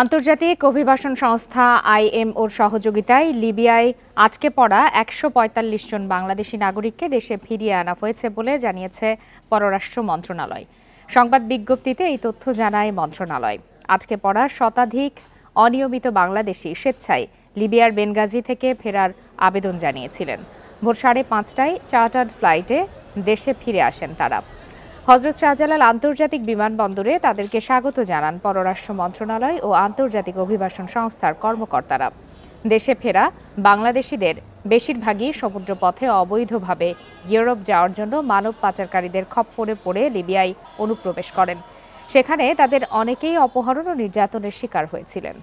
আন্তর্জাতিক অভিবাসন সংস্থা আইএমওর সহযোগিতায় লিবিয়ায় আটকে পড়া ১৪৫ জন বাংলাদেশি নাগরিককে দেশে ফিরিয়ে আনা হয়েছে বলে জানিয়েছে পররাষ্ট্র মন্ত্রণালয়। সংবাদ বিজ্ঞপ্তিতে এই তথ্য জানায় মন্ত্রণালয়। আটকে পড়া শতাধিক অনিয়মিত বাংলাদেশি স্বেচ্ছায় লিবিয়ার বেনগাজি থেকে ফেরার আবেদন জানিয়েছিলেন। ভোর ৫:৩০টায় চার্টার্ড ফ্লাইটে দেশে ফিরে আসেন তারা। হযরত শাহজালাল আন্তর্জাতিক বিমানবন্দরে তাদেরকে স্বাগত জানান পররাষ্ট্র মন্ত্রণালয় ও আন্তর্জাতিক অভিবাসন সংস্থার কর্মকর্তারা। দেশে ফেরা বাংলাদেশিদের বেশিরভাগই সমুদ্রপথে অবৈধভাবে ইউরোপ যাওয়ার জন্য মানব পাচারকারীদের খপ্পরে পড়ে লিবিয়ায় অনুপ্রবেশ করেন। সেখানে তাদের অনেকেই অপহরণ ও নির্যাতনের শিকার হয়েছিলেন।